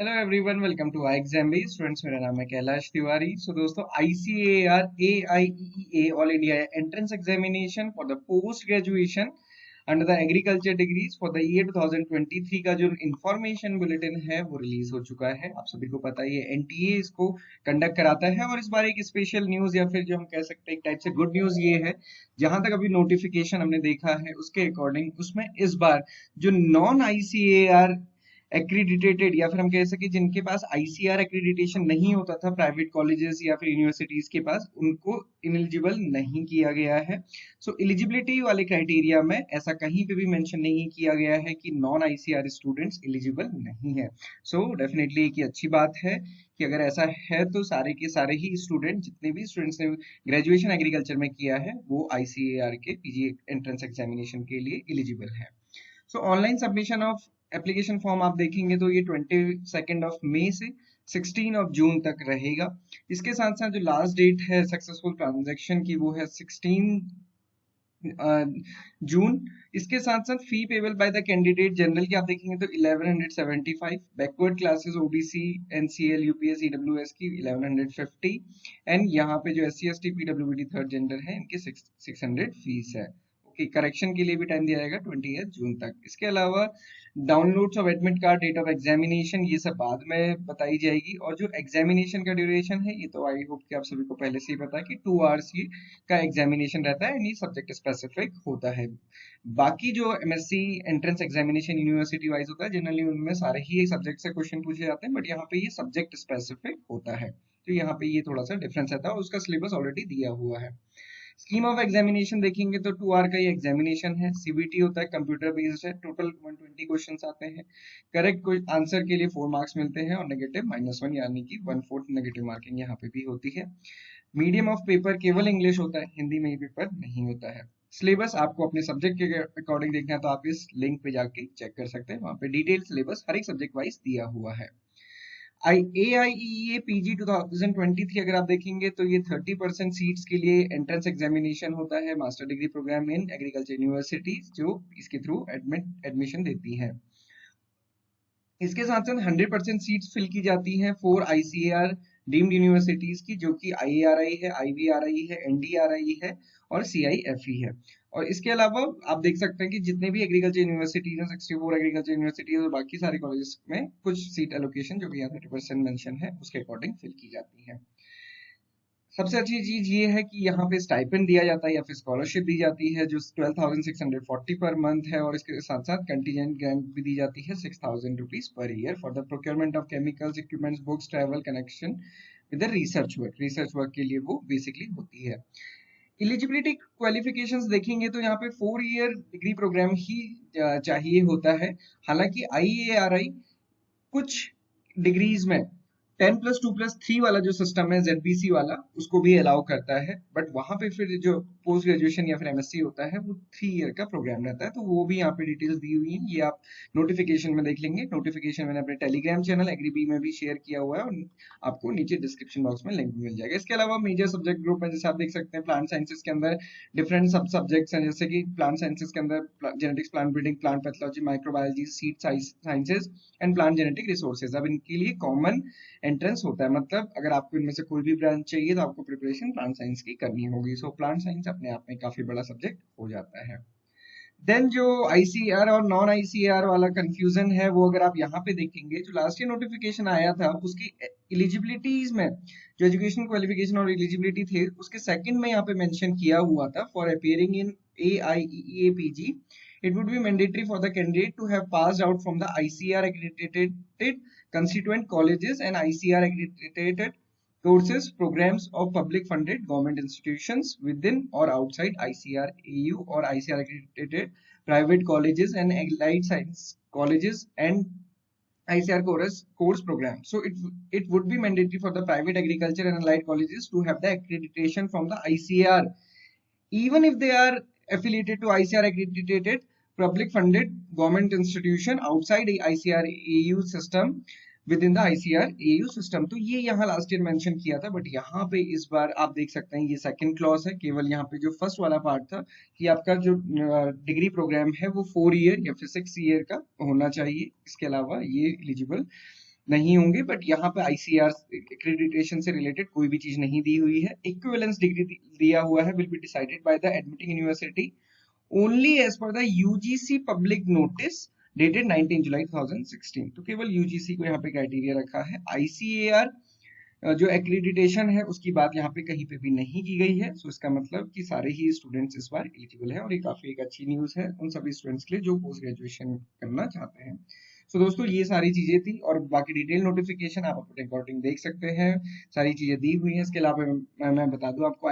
Hello everyone, welcome to I exam B students. मेरा नाम है कैलाश तिवारी। दोस्तों, ICAR AIEA all India entrance examination for the post graduation under the agriculture degrees for the year 2023 का जो information bulletin है वो release हो चुका है। आप सभी को पता है ये NTA इसको कंडक्ट कराता है, और इस बार एक स्पेशल न्यूज या फिर जो हम कह सकते हैं एक टाइप से गुड न्यूज ये है, जहां तक अभी नोटिफिकेशन हमने देखा है उसके अकॉर्डिंग उसमें इस बार जो नॉन ICAR एक्रीडिटेटेड या फिर हम कह सके जिनके पास ICR एक्रीडिटेशन नहीं होता था, प्राइवेट कॉलेजेस या फिर यूनिवर्सिटीज के पास, उनको इलिजिबल नहीं किया गया है। सो एलिजिबिलिटी वाले क्राइटेरिया में ऐसा कहीं पे भी मेंशन नहीं किया गया है कि नॉन ICR स्टूडेंट्स एलिजिबल नहीं है। सो डेफिनेटली एक अच्छी बात है कि अगर ऐसा है तो सारे के सारे ही स्टूडेंट, जितने भी स्टूडेंट्स ने ग्रेजुएशन एग्रीकल्चर में किया है, वो ICAR के PG एंट्रेंस एग्जामिनेशन के लिए एलिजिबल है। सो online submission of application form आप देखेंगे तो ये 22 से 16 जून तक रहेगा। इसके साथ साथ जो लास्ट डेट है सक्सेसफुल ट्रांजैक्शन की वो है 16 जून। इसके साथ साथ fee payable by the candidate general की आप देखेंगे तो 1175, backward classes OBC NCL UPS EWS की 1150, एंड यहाँ पे जो SC ST PWD third gender है इनकी 600 फीस है। ओके, करेक्शन के लिए भी टाइम दिया जाएगा 20 जून तक। इसके अलावा downloads of admit card, date of examination, ये सब बाद में बताई जाएगी। और जो एग्जामिनेशन का ड्यूरेशन है ये तो आई होप कि आप सभी को पहले से ही पता है कि 2 आवर्स ये का एग्जामिनेशन रहता है, यानी सब्जेक्ट स्पेसिफिक होता है। बाकी जो MSc entrance examination university wise होता है, जनरली उनमें सारे ही सब्जेक्ट से क्वेश्चन पूछे जाते हैं, बट यहाँ पे ये सब्जेक्ट स्पेसिफिक होता है, तो यहाँ पे ये थोड़ा सा डिफरेंस रहता है, और उसका सिलेबस ऑलरेडी दिया हुआ है। स्कीम ऑफ एग्जामिनेशन देखेंगे तो 2 आवर का ये एग्जामिनेशन है। CBT होता है, कंप्यूटर बेस्ड है, टोटल 120 क्वेश्चंस आते हैं। करेक्ट आंसर के लिए 4 मार्क्स मिलते हैं, और नेगेटिव -1 यानी कि 1/4 नेगेटिव मार्किंग यहाँ पे भी होती है। मीडियम ऑफ पेपर केवल इंग्लिश होता है, हिंदी में ही पेपर नहीं होता है। सिलेबस आपको अपने सब्जेक्ट के अकॉर्डिंग देखना है तो आप इस लिंक पे जाके चेक कर सकते हैं, वहां पे डिटेल सिलेबस हर एक सब्जेक्ट वाइज दिया हुआ है। AIEA PG 2023 अगर आप देखेंगे तो ये 30% सीट्स के लिए एंट्रेंस एग्जामिनेशन होता है, master degree programme in agriculture university जो इसके थ्रू एडमिशन देती है। इसके साथ साथ 100% सीट्स फिल की जाती हैं 4 ICAR डीम्ड यूनिवर्सिटीज की, जो कि IARI है, IVRI है, NDRI है और CIFE है। और इसके अलावा आप देख सकते हैं कि जितने भी एग्रीकल्चर यूनिवर्सिटीज हैं, 64 एग्रीकल्चर यूनिवर्सिटीज और बाकी सारे कॉलेजेस में कुछ सीट एलोकेशन जो कि यहाँ 30% मेंशन है उसके अकॉर्डिंग फिल की जाती है। सबसे अच्छी चीज ये है कि यहाँ पे स्टाइपेंड दिया जाता है या फिर स्कॉलरशिप दी जाती है जो 12,640 पर मंथ है, और इसके साथ साथ कंटीजेंट ग्रांट भी दी जाती है 6,000 rupees per year for the procurement of chemicals, equipments, books, travel connection with the research work के लिए वो बेसिकली होती है। एलिजिबिलिटी क्वालिफिकेशंस देखेंगे तो यहाँ पे 4 ईयर डिग्री प्रोग्राम ही चाहिए होता है। हालांकि IARI कुछ डिग्रीज में 10+2+3 वाला जो सिस्टम है ZBC वाला, उसको भी अलाउ करता है, बट वहां पे फिर जो पोस्ट ग्रेजुएशन या फिर MSc होता है वो 3 ईयर का प्रोग्राम रहता है, तो वो भी यहाँ पे डिटेल्स दी हुई है, ये आप नोटिफिकेशन में देख लेंगे। नोटिफिकेशन मैंने अपने टेलीग्राम चैनल एग्रीबी में भी शेयर किया हुआ है, और आपको नीचे डिस्क्रिप्शन बॉक्स में लिंक मिल जाएगा। इसके अलावा मेजर सब्जेक्ट ग्रुप है, जैसे आप देख सकते हैं प्लांट साइंसेज के अंदर डिफरेंट सब सब्जेक्ट्स हैं, जैसे कि प्लांट साइंसेज के अंदर genetics, plant breeding, plant pathology, microbiology, seed sciences and plant genetic resources. अब इनके लिए कॉमन एंट्रेंस होता है, मतलब अगर आपको इनमें से कोई भी ब्रांच चाहिए तो आपको प्रिपरेशन प्लांट साइंस की करनी होगी। सो प्लांट साइंस अपने आप में काफी बड़ा सब्जेक्ट हो जाता है। देन जो ICR और नॉन ICR वाला कंफ्यूजन है वो अगर आप यहाँ पे देखेंगे, जो लास्ट ईयर नोटिफिकेशन आया था उसकी एलिजिबिलिटीज में जो एजुकेशन क्वालिफिकेशन और एलिजिबिलिटी थे उसके सेकंड में यहाँ पे मेंशन किया हुआ था, for appearing in AIEA PG it would be mandatory for the candidate to have passed out from the ICR accredited constituent colleges and ICR accredited courses programs of public funded government institutions within or outside ICR AU or ICR accredited private colleges and allied science colleges and ICR course program. So it would be mandatory for the private agriculture and allied colleges to have the accreditation from the ICR, even if they are affiliated to ICR accredited public funded government institution outside ICR AU system within the ICR AU system। तो ये यहाँ last year mention किया था, but यहाँ पे इस बार आप देख सकते हैं ये सेकंड क्लॉज है। केवल यहाँ पे जो फर्स्ट वाला पार्ट था कि आपका जो डिग्री प्रोग्राम है वो 4 ईयर या फिर 6 ईयर का होना चाहिए, इसके अलावा ये एलिजिबल नहीं होंगे, बट यहाँ पे आईसीआर एक्रेडिटेशन से रिलेटेड कोई भी चीज नहीं दी हुई है। इक्विवेलेंस डिग्री दिया हुआ है, will be decided by the admitting university only as per the UGC public notice dated 19 July 2016। तो केवल यूजीसी को यहाँ पे क्राइटेरिया रखा है। आईसीएआर जो एक्रेडिटेशन है उसकी बात यहाँ पे कहीं पे भी नहीं की गई है। सो इसका मतलब कि सारे ही स्टूडेंट्स इस बार एलिजिबल है, और ये काफी एक अच्छी न्यूज है उन सभी स्टूडेंट्स के लिए जो पोस्ट ग्रेजुएशन करना चाहते हैं। सो दोस्तों ये सारी चीजें थी, और बाकी डिटेल नोटिफिकेशन आप अपने अकॉर्डिंग देख सकते हैं। सारी चीजें दी हुई हैं। इसके अलावा मैं बता दूं आपको,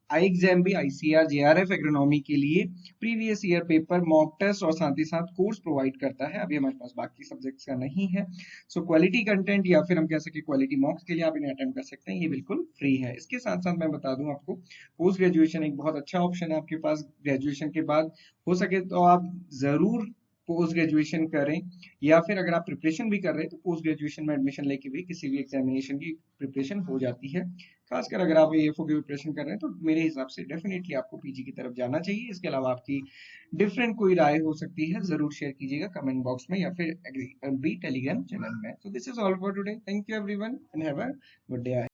आई एग्जाम भी आईसीआर जेआरएफ एग्रोनॉमी के लिए previous year paper, mock test और साथ ही साथ कोर्स प्रोवाइड करता है। अभी हमारे पास बाकी सब्जेक्ट्स का नहीं है। सो क्वालिटी कंटेंट या फिर हम कह सके क्वालिटी मॉक्स के लिए आप इन्हें अटेम्प्ट कर सकते हैं, ये बिल्कुल फ्री है। इसके साथ साथ मैं बता दूं आपको, पोस्ट ग्रेजुएशन एक बहुत अच्छा ऑप्शन है आपके पास। ग्रेजुएशन के बाद हो सके तो आप जरूर पोस्ट ग्रेजुएशन करें, या फिर अगर आप प्रिपरेशन भी कर रहे हैं तो पोस्ट ग्रेजुएशन में एडमिशन लेके भी किसी भी एग्जामिनेशन की प्रिपरेशन हो जाती है। खासकर अगर आप एएफओ की प्रिपरेशन कर रहे हैं तो मेरे हिसाब से डेफिनेटली आपको पीजी की तरफ जाना चाहिए। इसके अलावा आपकी डिफरेंट कोई राय हो सकती है, जरूर शेयर कीजिएगा कमेंट बॉक्स में या फिर भी टेलीग्राम चैनल में। So this is all for today. Thank you everyone and have a good day.